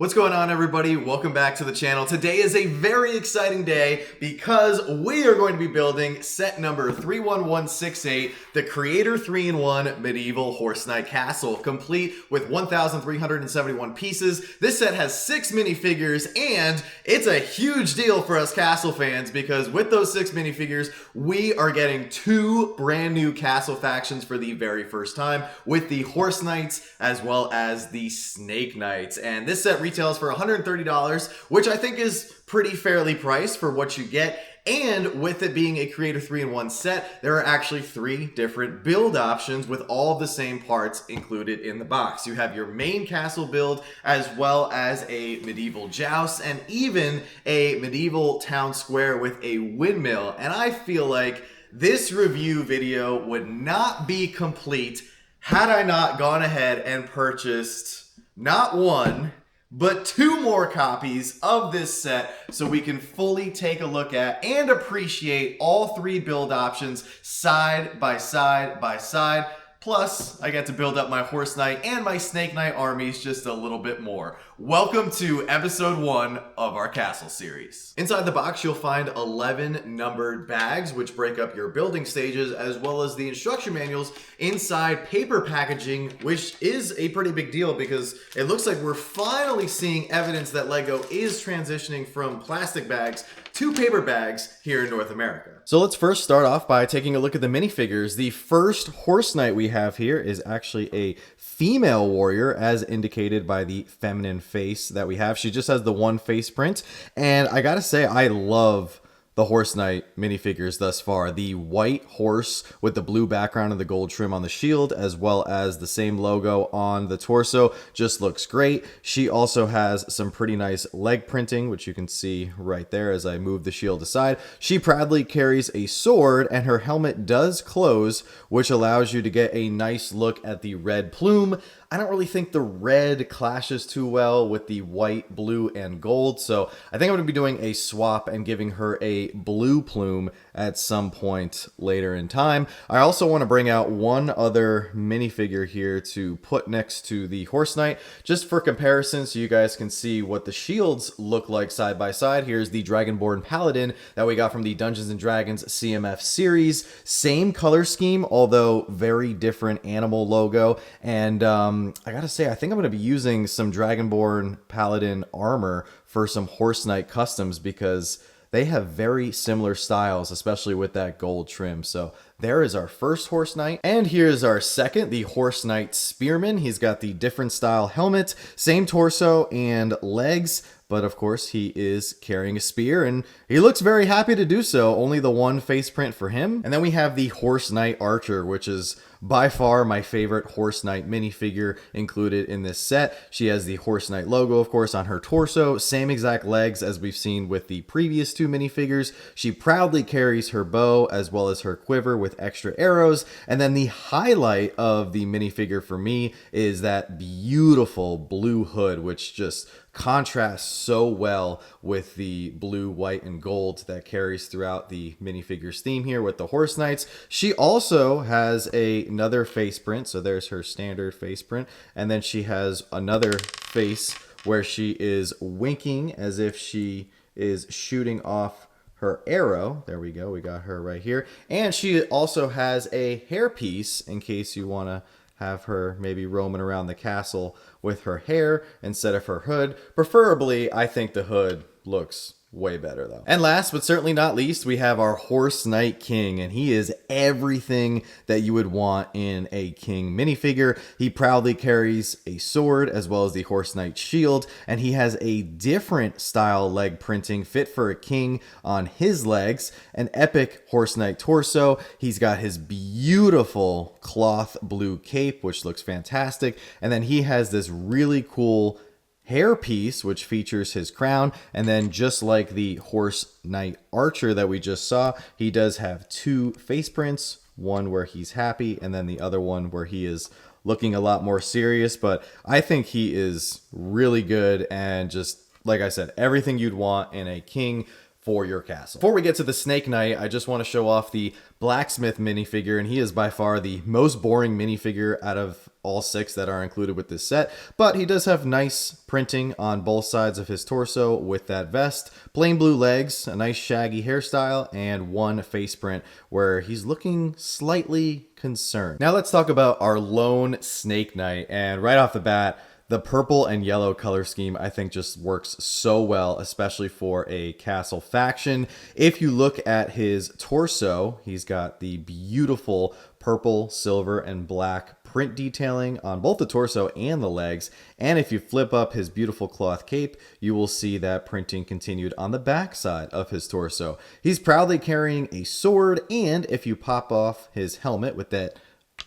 What's going on, everybody? Welcome back to the channel. Today is a very exciting day because we are going to be building set number 31168, the Creator 3-in-1 Medieval Horse Knight Castle, complete with 1,371 pieces. This set has 6 minifigures, and it's a huge deal for us castle fans because with those 6 minifigures, we are getting 2 brand new castle factions for the very first time with the Horse Knights as well as the Snake Knights. And this set retails for $130, which I think is pretty fairly priced for what you get. And with it being a Creator 3-in-1 set, there are actually 3 different build options with all of the same parts included in the box. You have your main castle build, as well as a medieval joust, and even a medieval town square with a windmill. And I feel like this review video would not be complete had I not gone ahead and purchased not 1, but 2 more copies of this set so we can fully take a look at and appreciate all 3 build options side by side by side. Plus, I get to build up my Horse Knight and my Snake Knight armies just a little bit more. Welcome to episode 1 of our castle series. Inside the box, you'll find 11 numbered bags, which break up your building stages, as well as the instruction manuals inside paper packaging, which is a pretty big deal because it looks like we're finally seeing evidence that LEGO is transitioning from plastic bags to paper bags here in North America. So let's first start off by taking a look at the minifigures. The first Horse Knight we have here is actually a female warrior, as indicated by the feminine face that we have. She just has the one face print, and I gotta say, I love the Horse Knight minifigures thus far. The white horse with the blue background and the gold trim on the shield, as well as the same logo on the torso, just looks great. She also has some pretty nice leg printing, which you can see right there as I move the shield aside. She proudly carries a sword, and her helmet does close, which allows you to get a nice look at the red plume. I don't really think the red clashes too well with the white, blue, and gold, so I think I'm going to be doing a swap and giving her a blue plume at some point later in time. I also want to bring out one other minifigure here to put next to the Horse Knight, just for comparison so you guys can see what the shields look like side by side. Here's the Dragonborn Paladin that we got from the Dungeons & Dragons CMF series. Same color scheme, although very different animal logo, and I gotta say, I think I'm gonna be using some Dragonborn Paladin armor for some Horse Knight customs because they have very similar styles, especially with that gold trim. So there is our first Horse Knight. And here's our second, the Horse Knight Spearman. He's got the different style helmet, same torso and legs, but of course he is carrying a spear and he looks very happy to do so. Only the one face print for him. And then we have the Horse Knight Archer, which is by far my favorite Horse Knight minifigure included in this set. She has the Horse Knight logo, of course, on her torso, same exact legs as we've seen with the previous 2 minifigures. She proudly carries her bow as well as her quiver with extra arrows. And then the highlight of the minifigure for me is that beautiful blue hood, which just contrasts so well with the blue, white, and gold that carries throughout the minifigure's theme here with the Horse Knights. She also has another face print, so there's her standard face print, and then she has another face where she is winking as if she is shooting off her arrow. There we go, we got her right here. And she also has a hairpiece in case you want to have her maybe roaming around the castle with her hair instead of her hood. Preferably, I think the hood looks way better though. And last but certainly not least, we have our Horse Knight King, and he is everything that you would want in a king minifigure. He proudly carries a sword as well as the Horse Knight shield, and he has a different style leg printing fit for a king on his legs, an epic Horse Knight torso. He's got his beautiful cloth blue cape, which looks fantastic, and then he has this really cool hairpiece which features his crown. And then just like the Horse Knight Archer that we just saw, he does have 2 face prints, one where he's happy and then the other one where he is looking a lot more serious. But I think he is really good, and just like I said, everything you'd want in a king for your castle. Before we get to the Snake Knight, I just want to show off the Blacksmith minifigure, and he is by far the most boring minifigure out of all 6 that are included with this set, but he does have nice printing on both sides of his torso with that vest, plain blue legs, a nice shaggy hairstyle, and one face print where he's looking slightly concerned. Now let's talk about our lone Snake Knight, and right off the bat, the purple and yellow color scheme I think just works so well, especially for a castle faction. If you look at his torso, he's got the beautiful purple, silver, and black print detailing on both the torso and the legs. And if you flip up his beautiful cloth cape, you will see that printing continued on the back side of his torso. He's proudly carrying a sword, and if you pop off his helmet with that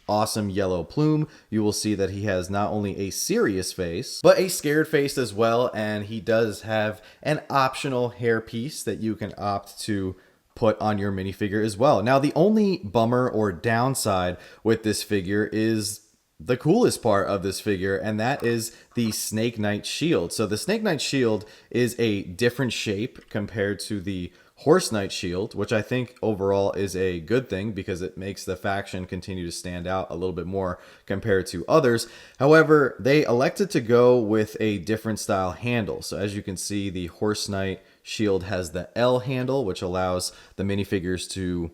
awesome yellow plume, you will see that he has not only a serious face, but a scared face as well, and he does have an optional hairpiece that you can opt to put on your minifigure as well. Now, the only bummer or downside with this figure is the coolest part of this figure, and that is the Snake Knight shield. So the Snake Knight shield is a different shape compared to the Horse Knight shield, which I think overall is a good thing because it makes the faction continue to stand out a little bit more compared to others. However, they elected to go with a different style handle. So as you can see, the Horse Knight shield has the L handle, which allows the minifigures to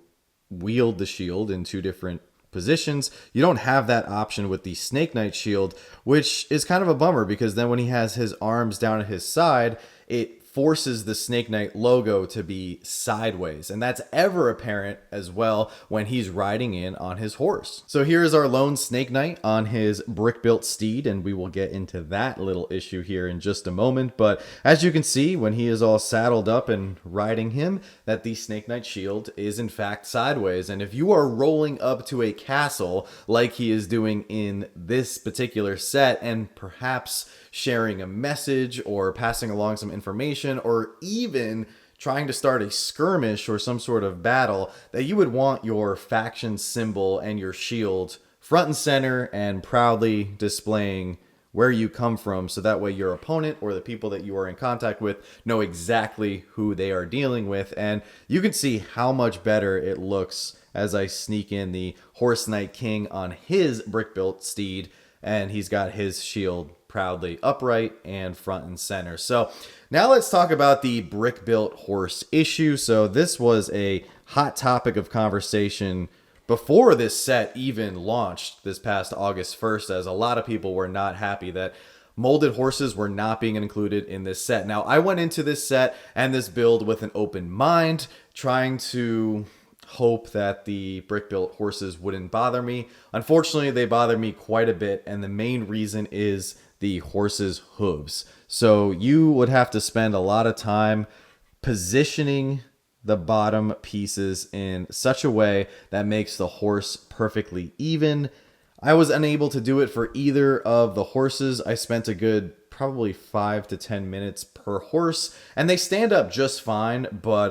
wield the shield in 2 different positions. You don't have that option with the Snake Knight shield, which is kind of a bummer because then when he has his arms down at his side, it forces the Snake Knight logo to be sideways, and that's ever apparent as well when he's riding in on his horse. So here is our lone Snake Knight on his brick-built steed, and we will get into that little issue here in just a moment. But as you can see, when he is all saddled up and riding him, that the Snake Knight shield is in fact sideways. And if you are rolling up to a castle like he is doing in this particular set, and perhaps sharing a message or passing along some information, or even trying to start a skirmish or some sort of battle, that you would want your faction symbol and your shield front and center and proudly displaying where you come from, so that way your opponent or the people that you are in contact with know exactly who they are dealing with. And you can see how much better it looks as I sneak in the Horse Knight King on his brick-built steed, and he's got his shield proudly upright and front and center. So now let's talk about the brick-built horse issue. So this was a hot topic of conversation before this set even launched this past August 1st, as a lot of people were not happy that molded horses were not being included in this set. Now, I went into this set and this build with an open mind, trying to hope that the brick-built horses wouldn't bother me. Unfortunately, they bother me quite a bit, and the main reason is the horse's hooves. So you would have to spend a lot of time positioning the bottom pieces in such a way that makes the horse perfectly even. I was unable to do it for either of the horses. I spent a good probably 5 to 10 minutes per horse, and they stand up just fine, but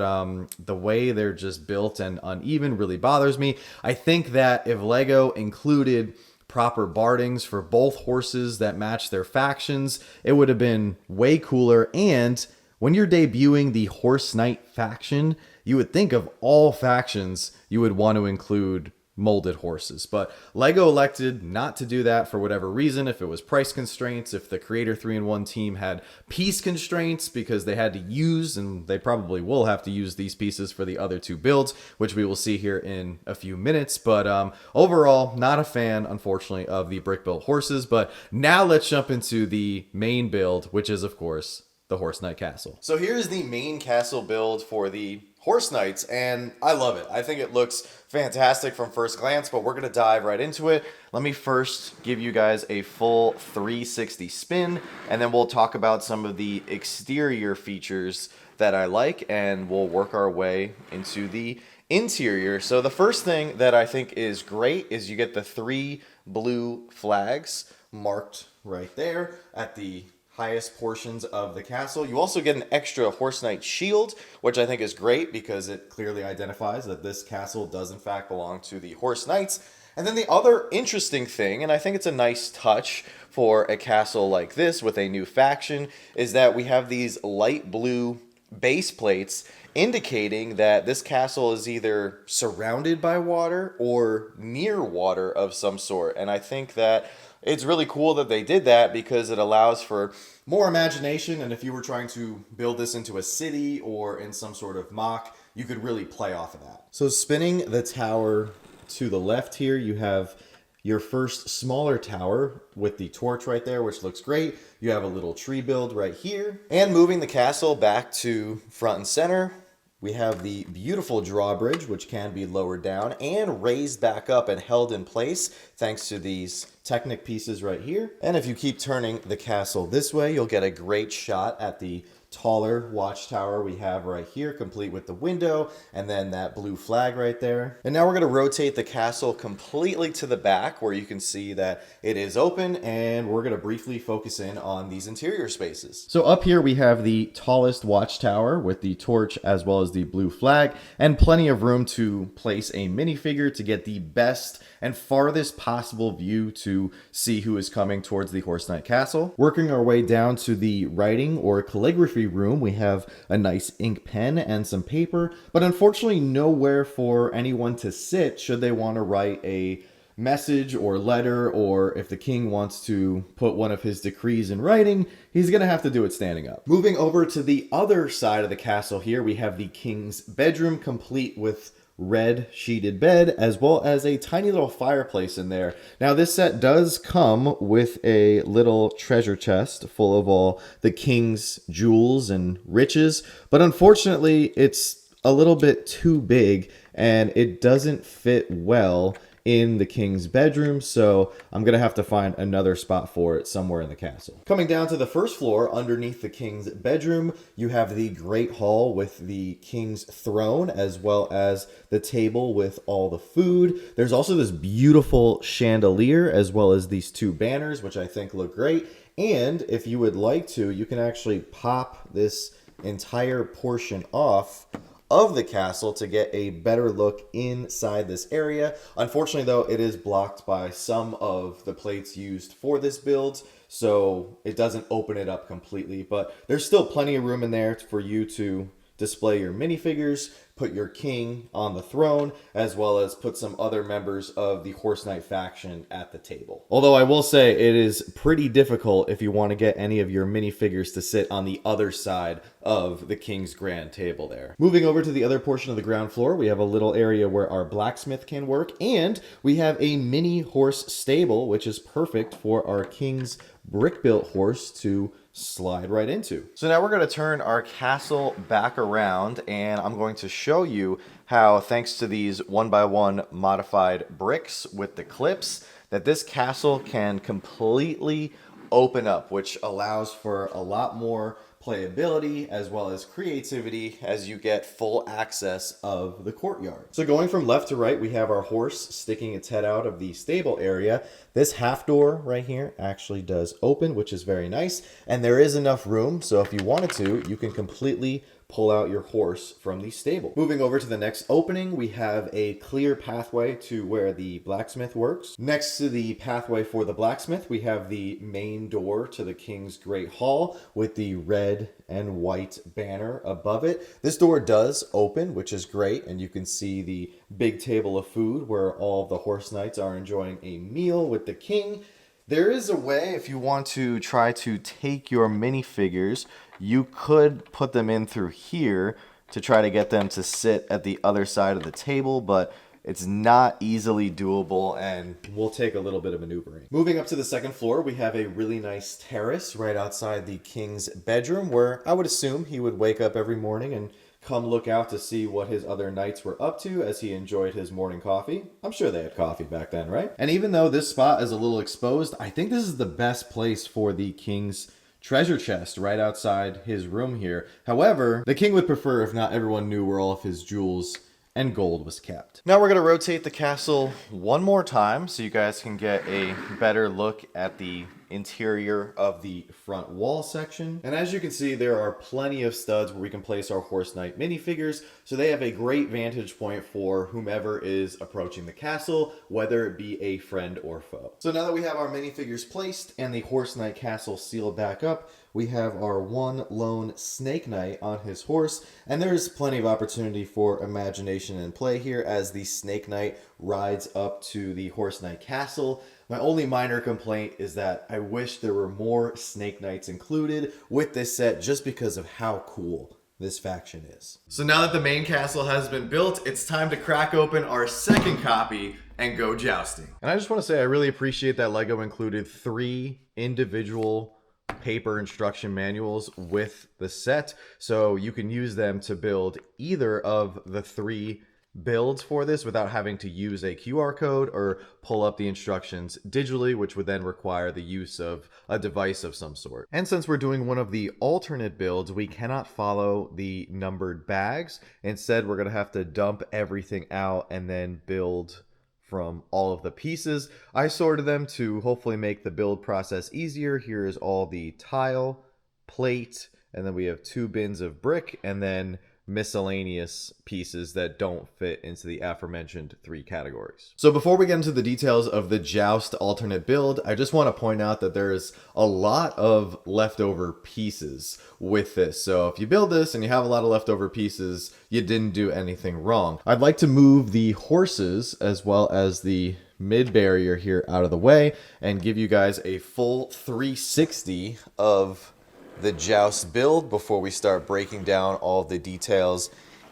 the way they're just built and uneven really bothers me. I think that if Lego included proper bardings for both horses that match their factions, it would have been way cooler. And when you're debuting the Horse Knight faction, you would think of all factions you would want to include molded horses. But Lego elected not to do that for whatever reason. If it was price constraints, if the Creator 3-in-1 team had piece constraints because they had to use, and they probably will have to use these pieces for the other 2 builds, which we will see here in a few minutes. But overall, not a fan, unfortunately, of the brick-built horses. But now let's jump into the main build, which is, of course, the Horse Knight Castle. So here's the main castle build for the Horse Knights, and I love it. I think it looks fantastic from first glance, but we're going to dive right into it. Let me first give you guys a full 360 spin, and then we'll talk about some of the exterior features that I like, and we'll work our way into the interior. So the first thing that I think is great is you get the 3 blue flags marked right there at the highest portions of the castle. You also get an extra Horse Knight shield, which I think is great because it clearly identifies that this castle does in fact belong to the Horse Knights. And then the other interesting thing, and I think it's a nice touch for a castle like this with a new faction, is that we have these light blue base plates indicating that this castle is either surrounded by water or near water of some sort. And I think that it's really cool that they did that because it allows for more imagination. And if you were trying to build this into a city or in some sort of mock, you could really play off of that. So spinning the tower to the left here, you have your first smaller tower with the torch right there, which looks great. You have a little tree build right here. And moving the castle back to front and center, we have the beautiful drawbridge, which can be lowered down and raised back up and held in place thanks to these Technic pieces right here. And if you keep turning the castle this way, you'll get a great shot at the taller watchtower we have right here, complete with the window and then that blue flag right there. And now we're going to rotate the castle completely to the back where you can see that it is open, and we're going to briefly focus in on these interior spaces. So up here we have the tallest watchtower with the torch as well as the blue flag, and plenty of room to place a minifigure to get the best and farthest possible view to see who is coming towards the Horse Knight Castle. Working our way down to the writing or calligraphy room, we have a nice ink pen and some paper, but unfortunately nowhere for anyone to sit should they want to write a message or letter, or if the king wants to put one of his decrees in writing, he's gonna have to do it standing up. Moving over to the other side of the castle here, we have the king's bedroom, complete with red sheeted bed as well as a tiny little fireplace in there. Now this set does come with a little treasure chest full of all the king's jewels and riches, but unfortunately it's a little bit too big and it doesn't fit well in the king's bedroom, so I'm gonna have to find another spot for it somewhere in the castle. Coming down to the first floor, underneath the king's bedroom, you have the great hall with the king's throne, as well as the table with all the food. There's also this beautiful chandelier, as well as these two banners, which I think look great. And if you would like to, you can actually pop this entire portion off of the castle to get a better look inside this area. Unfortunately though, it is blocked by some of the plates used for this build, so it doesn't open it up completely, but there's still plenty of room in there for you to display your minifigures, put your king on the throne, as well as put some other members of the Horse Knight faction at the table. Although I will say it is pretty difficult if you want to get any of your minifigures to sit on the other side of the king's grand table there. Moving over to the other portion of the ground floor, we have a little area where our blacksmith can work, and we have a mini horse stable, which is perfect for our king's brick-built horse to slide right into. So now we're going to turn our castle back around, and I'm going to show you how, thanks to these 1x1 modified bricks with the clips, that this castle can completely open up, which allows for a lot more playability as well as creativity as you get full access of the courtyard. So going from left to right, we have our horse sticking its head out of the stable area. This half door right here actually does open, which is very nice, and there is enough room, so if you wanted to, you can completely pull out your horse from the stable. Moving over to the next opening, we have a clear pathway to where the blacksmith works. Next to the pathway for the blacksmith, we have the main door to the king's great hall with the red and white banner above it. This door does open, which is great, and you can see the big table of food where all of the horse knights are enjoying a meal with the king. There is a way, if you want to try to take your minifigures, you could put them in through here to try to get them to sit at the other side of the table, but it's not easily doable and will take a little bit of maneuvering. Moving up to the second floor, we have a really nice terrace right outside the king's bedroom, where I would assume he would wake up every morning and come look out to see what his other knights were up to as he enjoyed his morning coffee. I'm sure they had coffee back then, right? And even though this spot is a little exposed, I think this is the best place for the king's treasure chest right outside his room here. However, the king would prefer if not everyone knew where all of his jewels and gold was kept. Now we're going to rotate the castle one more time so you guys can get a better look at the interior of the front wall section. And as you can see, there are plenty of studs where we can place our Horse Knight minifigures, so they have a great vantage point for whomever is approaching the castle, whether it be a friend or foe. So now that we have our minifigures placed and the Horse Knight castle sealed back up, we have our one lone Snake Knight on his horse, and there's plenty of opportunity for imagination and play here as the Snake Knight rides up to the Horse Knight castle. My only minor complaint is that I wish there were more Snake Knights included with this set just because of how cool this faction is. So now that the main castle has been built, it's time to crack open our second copy and go jousting. And I just want to say I really appreciate that LEGO included 3 individual paper instruction manuals with the set, so you can use them to build either of the 3 builds for this without having to use a QR code or pull up the instructions digitally, which would then require the use of a device of some sort. And since we're doing one of the alternate builds, we cannot follow the numbered bags. Instead, we're going to have to dump everything out and then build from all of the pieces. I sorted them to hopefully make the build process easier. Here is all the tile, plate, and then we have 2 bins of brick, and then miscellaneous pieces that don't fit into the aforementioned 3 categories. So before we get into the details of the Joust alternate build, I just want to point out that there's a lot of leftover pieces with this. So if you build this and you have a lot of leftover pieces, you didn't do anything wrong. I'd like to move the horses as well as the mid barrier here out of the way and give you guys a full 360 of the Joust build before we start breaking down all the details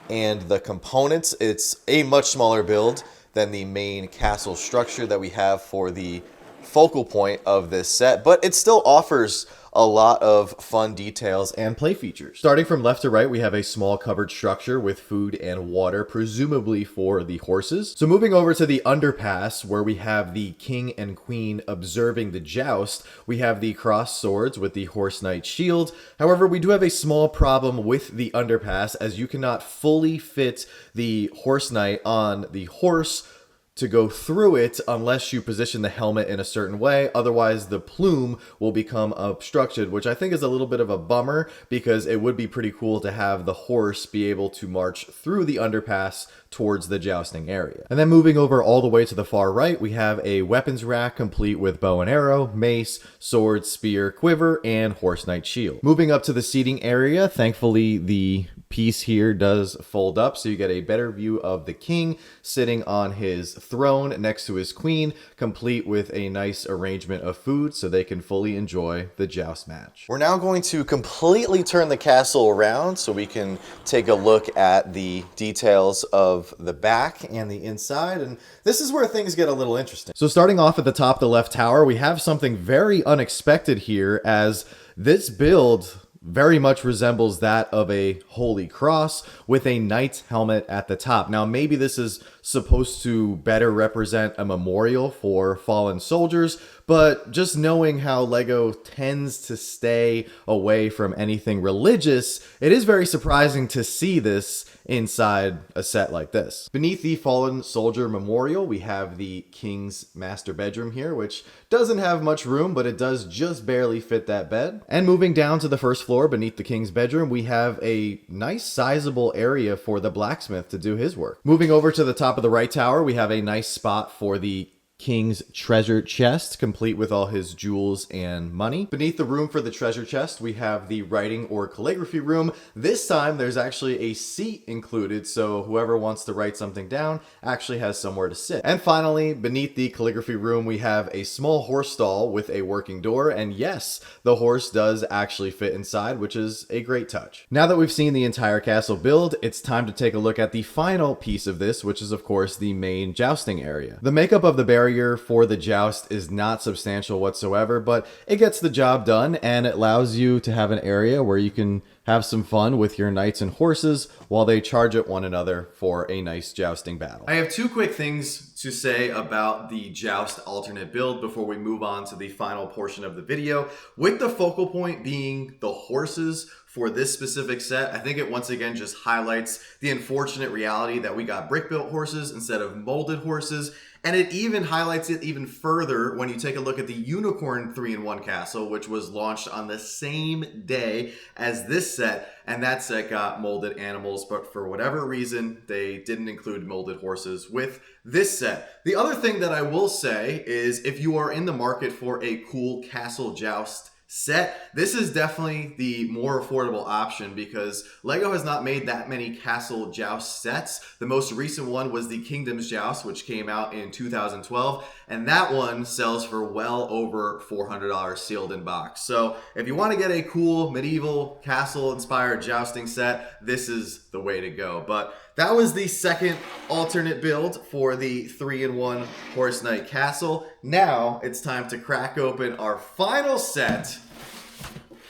and the components. It's a much smaller build than the main castle structure that we have for the focal point of this set, but it still offers a lot of fun details and play features. Starting from left to right, we have a small covered structure with food and water, presumably for the horses. So moving over to the underpass, where we have the king and queen observing the joust, we have the crossed swords with the horse knight shield. However, we do have a small problem with the underpass, as you cannot fully fit the horse knight on the horse to go through it unless you position the helmet in a certain way. Otherwise, the plume will become obstructed, which I think is a little bit of a bummer, because it would be pretty cool to have the horse be able to march through the underpass towards the jousting area. And then moving over all the way to the far right, we have a weapons rack complete with bow and arrow, mace, sword, spear, quiver, and horse knight shield. Moving up to the seating area, thankfully the piece here does fold up, so you get a better view of the king sitting on his throne next to his queen, complete with a nice arrangement of food so they can fully enjoy the joust match. We're now going to completely turn the castle around so we can take a look at the details of the back and the inside, and this is where things get a little interesting. So starting off at the top of the left tower, we have something very unexpected here, as this build very much resembles that of a holy cross with a knight's helmet at the top. Now, maybe this is supposed to better represent a memorial for fallen soldiers, but just knowing how LEGO tends to stay away from anything religious, it is very surprising to see this inside a set like this. Beneath the fallen soldier memorial, we have the king's master bedroom here, which doesn't have much room, but it does just barely fit that bed. And moving down to the first floor beneath the king's bedroom, we have a nice sizable area for the blacksmith to do his work. Moving over to the top of the right tower, we have a nice spot for the king's treasure chest, complete with all his jewels and money. Beneath the room for the treasure chest, we have the writing or calligraphy room. This time, there's actually a seat included, so whoever wants to write something down actually has somewhere to sit. And finally, beneath the calligraphy room, we have a small horse stall with a working door, and yes, the horse does actually fit inside, which is a great touch. Now that we've seen the entire castle build, it's time to take a look at the final piece of this, which is of course the main jousting area. The makeup of the barrier for the joust is not substantial whatsoever, but it gets the job done, and it allows you to have an area where you can have some fun with your knights and horses while they charge at one another for a nice jousting battle. I have 2 quick things to say about the Joust alternate build before we move on to the final portion of the video. With the focal point being the horses for this specific set, I think it once again just highlights the unfortunate reality that we got brick-built horses instead of molded horses. And it even highlights it even further when you take a look at the Unicorn 3-in-1 Castle, which was launched on the same day as this set. And that set got molded animals, but for whatever reason, they didn't include molded horses with this set. The other thing that I will say is if you are in the market for a cool castle joust set, this is definitely the more affordable option because LEGO has not made that many Castle Joust sets. The most recent one was the Kingdoms Joust, which came out in 2012, and that one sells for well over $400 sealed in box. So if you want to get a cool medieval castle-inspired jousting set, this is the way to go. But that was the second alternate build for the 3-in-1 Horse Knight Castle. Now it's time to crack open our final set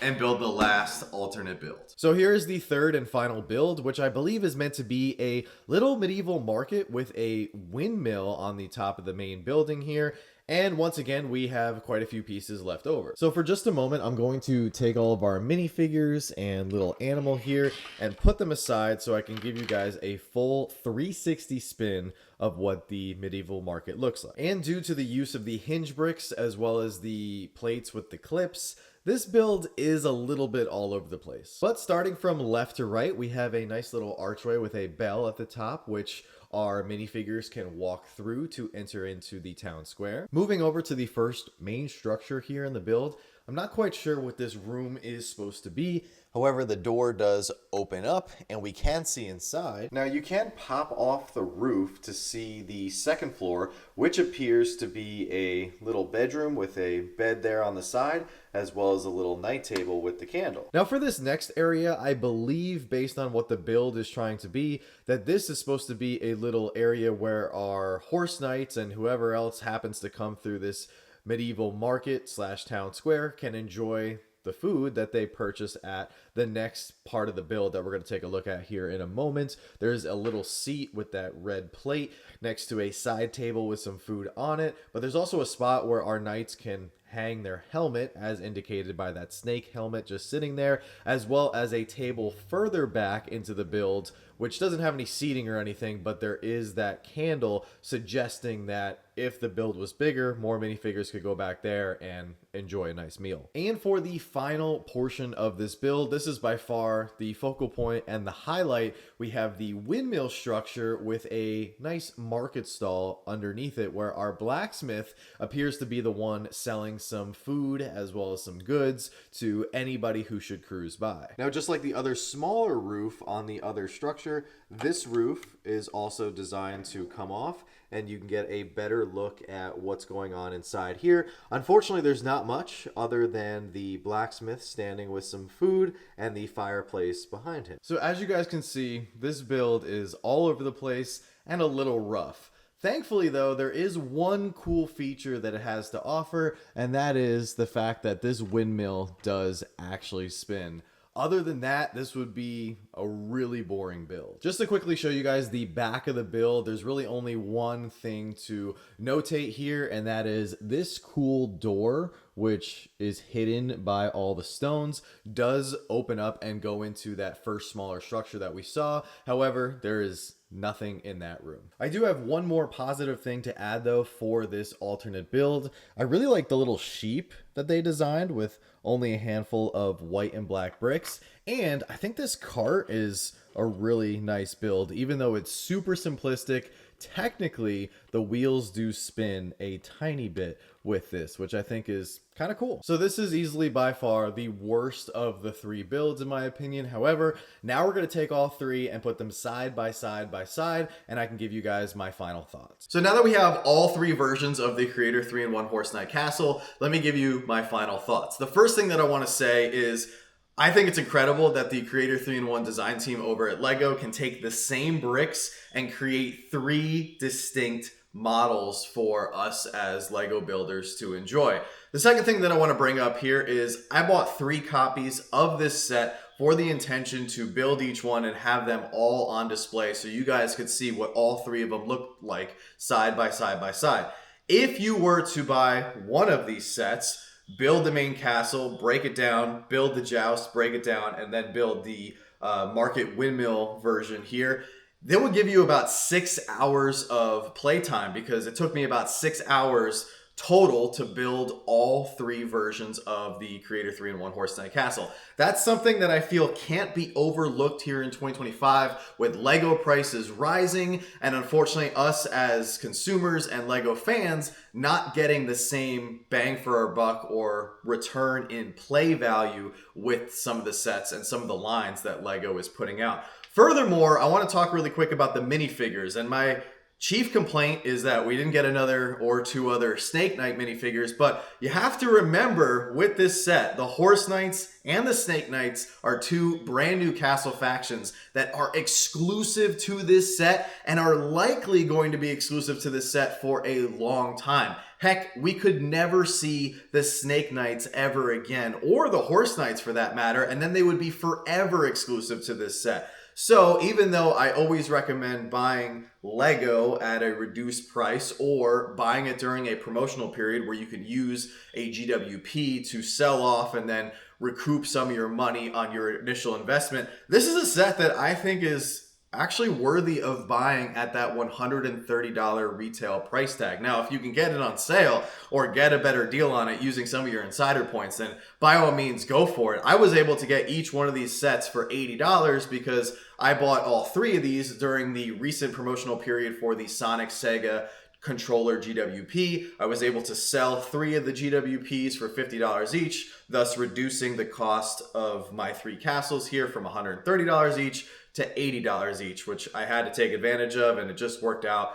and build the last alternate build. So here's the third and final build, which I believe is meant to be a little medieval market with a windmill on the top of the main building here. And once again, we have quite a few pieces left over. So for just a moment, I'm going to take all of our minifigures and little animal here and put them aside so I can give you guys a full 360 spin of what the medieval market looks like. And due to the use of the hinge bricks as well as the plates with the clips, this build is a little bit all over the place. But starting from left to right, we have a nice little archway with a bell at the top, which our minifigures can walk through to enter into the town square. Moving over to the first main structure here in the build, I'm not quite sure what this room is supposed to be. However, the door does open up and we can see inside. Now you can pop off the roof to see the second floor, which appears to be a little bedroom with a bed there on the side, as well as a little night table with the candle. Now for this next area, I believe based on what the build is trying to be, that this is supposed to be a little area where our horse knights and whoever else happens to come through this medieval market / town square can enjoy the food that they purchase at the next part of the build that we're going to take a look at here in a moment. There's a little seat with that red plate next to a side table with some food on it, but there's also a spot where our knights can hang their helmet as indicated by that snake helmet just sitting there, as well as a table further back into the build which doesn't have any seating or anything, but there is that candle suggesting that if the build was bigger, more minifigures could go back there and enjoy a nice meal. And for the final portion of this build, this is by far the focal point and the highlight. We have the windmill structure with a nice market stall underneath it where our blacksmith appears to be the one selling some food as well as some goods to anybody who should cruise by. Now, just like the other smaller roof on the other structure, this roof is also designed to come off and you can get a better look at what's going on inside here. Unfortunately, there's not much other than the blacksmith standing with some food and the fireplace behind him. So as you guys can see, this build is all over the place and a little rough. Thankfully, though, there is one cool feature that it has to offer, and that is the fact that this windmill does actually spin. Other than that, this would be a really boring build. Just to quickly show you guys the back of the build, there's really only one thing to notate here, and that is this cool door, which is hidden by all the stones, does open up and go into that first smaller structure that we saw. However, there is nothing in that room. I do have one more positive thing to add though for this alternate build. I really like the little sheep that they designed with only a handful of white and black bricks. And I think this cart is a really nice build, even though it's super simplistic. Technically, the wheels do spin a tiny bit with this, which I think is kind of cool. So this is easily by far the worst of the three builds in my opinion. However, now we're going to take all three and put them side by side by side, and I can give you guys my final thoughts. So now that we have all three versions of the Creator 3-in-1 Horse Knight Castle, let me give you my final thoughts. The first thing that I want to say is I think it's incredible that the Creator 3-in-1 design team over at LEGO can take the same bricks and create three distinct models for us as LEGO builders to enjoy. The second thing that I want to bring up here is I bought 3 copies of this set for the intention to build each one and have them all on display so you guys could see what all 3 of them look like side by side by side. If you were to buy one of these sets, build the main castle, break it down, build the joust, break it down, and then build the market windmill version here, they will give you about 6 hours of playtime, because it took me about 6 hours total to build all 3 versions of the Creator 3-in-1 Horse Knight Castle. That's something that I feel can't be overlooked here in 2025 with Lego prices rising and unfortunately us as consumers and Lego fans not getting the same bang for our buck or return in play value with some of the sets and some of the lines that Lego is putting out. Furthermore, I want to talk really quick about the minifigures, and my chief complaint is that we didn't get another or 2 other Snake Knight minifigures, but you have to remember with this set, the Horse Knights and the Snake Knights are 2 brand new castle factions that are exclusive to this set and are likely going to be exclusive to this set for a long time. Heck, we could never see the Snake Knights ever again, or the Horse Knights for that matter, and then they would be forever exclusive to this set. So even though I always recommend buying Lego at a reduced price or buying it during a promotional period where you can use a GWP to sell off and then recoup some of your money on your initial investment, this is a set that I think is actually worthy of buying at that $130 retail price tag. Now, if you can get it on sale or get a better deal on it using some of your insider points, then by all means go for it. I was able to get each one of these sets for $80 because I bought all 3 of these during the recent promotional period for the Sonic Sega controller GWP. I was able to sell 3 of the GWPs for $50 each, thus reducing the cost of my 3 castles here from $130 each to $80 each, which I had to take advantage of, and it just worked out,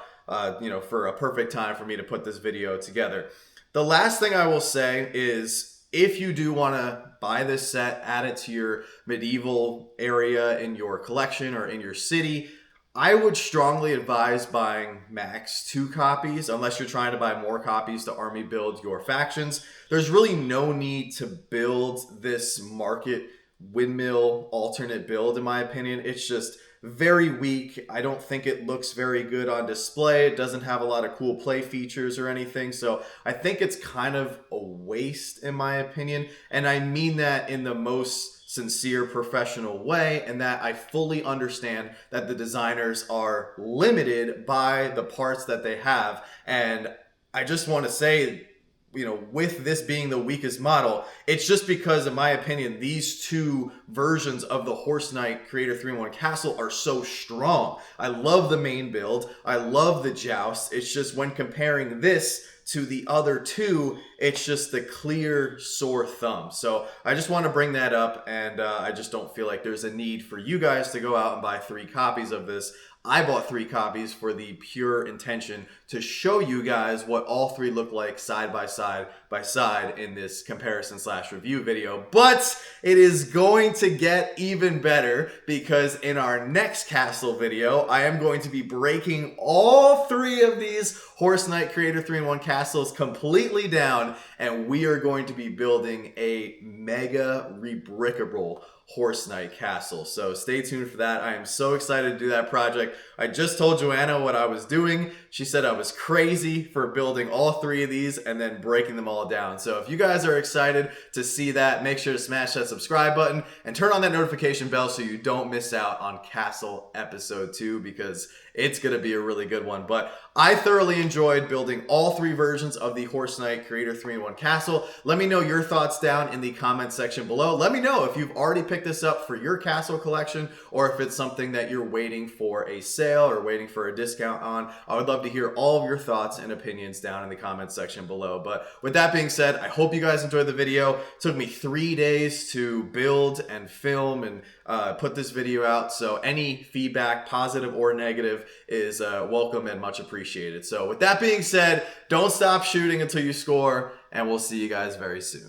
for a perfect time for me to put this video together. The last thing I will say is, if you do want to buy this set, add it to your medieval area in your collection or in your city, I would strongly advise buying max 2 copies, unless you're trying to buy more copies to army build your factions. There's really no need to build this market Windmill alternate build, in my opinion. It's just very weak. I don't think it looks very good on display. It doesn't have a lot of cool play features or anything, so I think it's kind of a waste in my opinion, and I mean that in the most sincere professional way, and that I fully understand that the designers are limited by the parts that they have. And I just want to say, with this being the weakest model, it's just because, in my opinion, these 2 versions of the Horse Knight Creator 3-in-1 Castle are so strong. I love the main build. I love the Joust. It's just when comparing this to the other 2, it's just the clear sore thumb. So I just want to bring that up, and I just don't feel like there's a need for you guys to go out and buy 3 copies of this. I bought 3 copies for the pure intention to show you guys what all 3 look like side by side in this comparison/review video. But it is going to get even better, because in our next castle video, I am going to be breaking all 3 of these Horse Knight Creator 3-in-1 castles completely down, and we are going to be building a mega rebrickable Horse Knight Castle. So stay tuned for that. I am so excited to do that project. I just told Joanna what I was doing. She said I was crazy for building all 3 of these and then breaking them all down. So if you guys are excited to see that, make sure to smash that subscribe button and turn on that notification bell so you don't miss out on Castle Episode 2, because it's going to be a really good one. But I thoroughly enjoyed building all 3 versions of the Horse Knight Creator 3-in-1 Castle. Let me know your thoughts down in the comment section below. Let me know if you've already picked this up for your castle collection, or if it's something that you're waiting for a sale or waiting for a discount on. I would love to hear all of your thoughts and opinions down in the comment section below. But with that being said, I hope you guys enjoyed the video. It took me 3 days to build and film and put this video out, so any feedback, positive or negative, is welcome and much appreciated. So with that being said, don't stop shooting until you score, and we'll see you guys very soon.